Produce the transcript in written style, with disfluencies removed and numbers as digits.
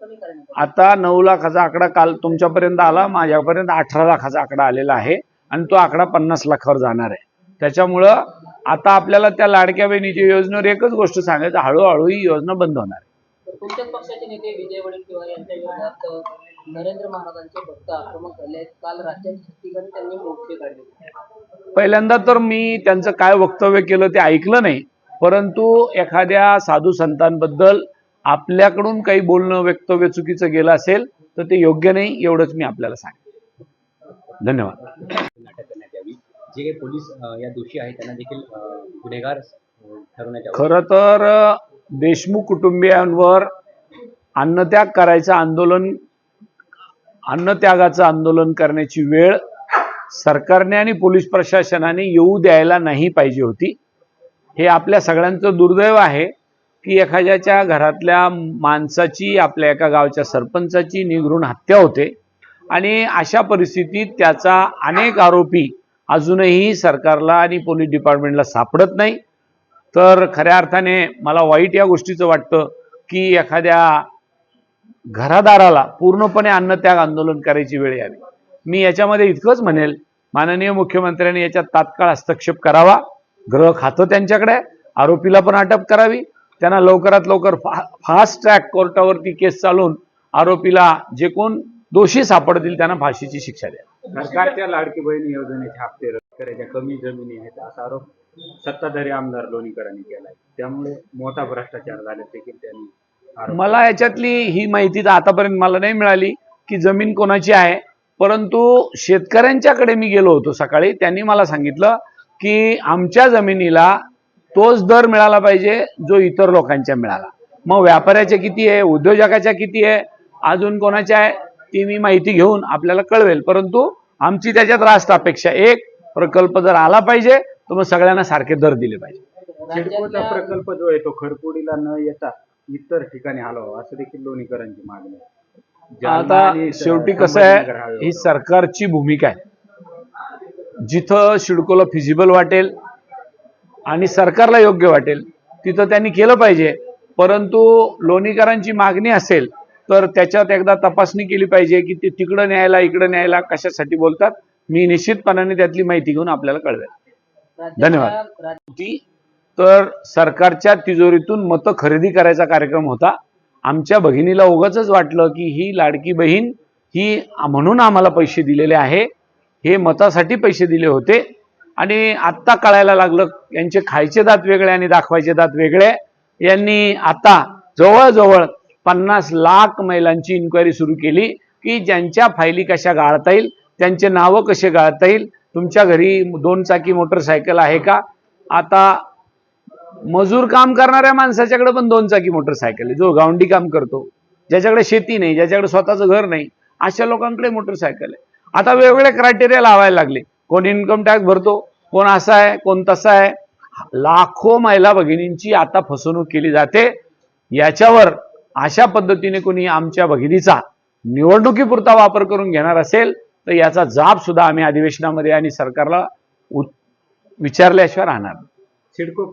कमी करण्यात आता 9 लाखाचा आकडा काल तुमच्यापर्यंत आला, माझ्यापर्यंत 18 लाखाचा आकडा आलेला आहे आणि तो आकडा 50 लाखावर जाणार आहे. त्याच्यामुळं आता आपल्याला त्या लाडक्या बहिणीच्या योजनेवर एकच गोष्ट सांगायचं, हळूहळू ही योजना बंद होणार आहे. तुमच्याच पक्षाचे नेते विजय वडेट्टीवार यांच्या विरोधात नरेंद्र महाराजांचे भक्त आक्रमक झाले आहेत. काल राज्यात ठिकठिकाणी त्यांनी मोर्चे काढले. पहिल्यांदा तर मी त्यांचं काय वक्तव्य केलं ते ऐकलं नाही, परंतु एखाद्या साधू संतांबद्दल आपल्याकडून काही बोलणं वक्तव्य चुकीचं गेलं असेल तर ते योग्य नाही, एवढंच मी आपल्याला सांगेन. धन्यवाद. नाटक करण्यात यावी, जे काही पोलीस या दोषी आहेत त्यांना देखील गुन्हेगार ठरवण्यात यावं. खरं तर देशमुख कुटुंबियांवर अन्नत्यागाचं आंदोलन करण्याची वेळ सरकारने आणि पोलीस प्रशासनाने येऊ द्यायला नाही पाहिजे होती. हे आपल्या सगळ्यांचं दुर्दैव आहे की एखाद्याच्या घरातल्या माणसाची, आपल्या एका गावच्या सरपंचाची निगृण हत्या होते आणि अशा परिस्थितीत त्याचा अनेक आरोपी अजूनही सरकारला आणि पोलीस डिपार्टमेंटला सापडत नाही. तर खऱ्या अर्थाने मला वाईट या गोष्टीचं वाटतं की एखाद्या घरादाराला पूर्णपणे अन्नत्याग आंदोलन करायची वेळ यावी. मी याच्यामध्ये इतकंच म्हणेल, माननीय मुख्यमंत्र्यांनी याच्यात तात्काळ हस्तक्षेप करावा. गृह खातं त्यांच्याकडे, आरोपीला पण अटक करावी. त्यांना लवकरात लवकर फास्ट ट्रॅक कोर्टावरती केस चालवून आरोपीला जे कोण दोषी सापडतील त्यांना फाशीची शिक्षा द्या. सरकारच्या लाडकी बहीण योजनेचे हप्ते रद्द करायच्या कमी जमिनी आहेत असा आरोप सत्ताधारी आमदार लोणीकरांनी केलाय. त्यामुळे मोठा भ्रष्टाचार झाल्याचे देखील त्यांनी आरोप. मला याच्यातली ही माहिती तर आतापर्यंत मला नाही मिळाली की जमीन कोणाची आहे, परंतु शेतकऱ्यांच्याकडे मी गेलो होतो सकाळी. त्यांनी मला सांगितलं की आमच्या जमिनीला तोच दर मिळाला पाहिजे जो इतर लोकांच्या मिळाला. मग व्यापाऱ्याच्या किती आहे, उद्योजकाच्या किती आहे, अजून कोणाच्या आहे ती मी माहिती घेऊन आपल्याला कळवेल. परंतु आमची त्याच्यात रास्त अपेक्षा, एक प्रकल्प जर आला पाहिजे तर मग सगळ्यांना सारखे दर दिले पाहिजे. सिडकोचा प्रकल्प जो आहे तो खरपुडीला न येता इतर ठिकाणी हलवा असं देखील लोणीकरांची मागणी आहे. आता शेवटी कसं आहे, ही सरकारची भूमिका आहे. जिथं सिडकोला फिजिबल वाटेल आणि सरकारला योग्य वाटेल तिथं त्यांनी केलं पाहिजे. परंतु लोणीकरांची मागणी असेल तर त्याच्यात एकदा तपासणी केली पाहिजे की ते तिकडं न्यायला इकडं न्यायला कशासाठी बोलतात. मी निश्चितपणाने त्यातली माहिती घेऊन आपल्याला कळवेल. धन्यवाद. तर सरकारच्या तिजोरीतून मतं खरेदी करायचा कार्यक्रम होता. आमच्या भगिनीला उगाचच वाटलं की ही लाडकी बहीण ही म्हणून आम्हाला पैसे दिलेले आहे, हे मतासाठी पैसे दिले होते. आणि आत्ता कळायला लागलं यांचे खायचे दात वेगळे आणि दाखवायचे दात वेगळे. यांनी आता जवळजवळ 50 लाख महिलांची इन्क्वायरी सुरू केली की ज्यांच्या फायली कशा गाळता येईल, त्यांचे नावं कसे गाळता येईल. तुमच्या घरी 2 चाकी मोटरसायकल आहे का? आता मजूर काम करणाऱ्या माणसाच्याकडे पण 2 चाकी मोटरसायकल आहे, जो गावंडी काम करतो, ज्याच्याकडे शेती नाही, ज्याच्याकडे स्वतःचं घर नाही, अशा लोकांकडे मोटरसायकल आहे. आता वेगवेगळे क्रायटेरिया लावायला लागले. कोण इन्कम टॅक्स भरतो, कोण असा आहे, कोण तसा आहे. लाखो महिला भगिनींची आता फसवणूक केली जाते. याच्यावर अशा पद्धतीने कोणी आमच्या भगिनीचा निवडणुकीपुरता वापर करून घेणार असेल तर याचा जाब सुद्धा आम्ही अधिवेशनामध्ये आणि सरकारला विचारल्याशिवाय राहणार. सिडको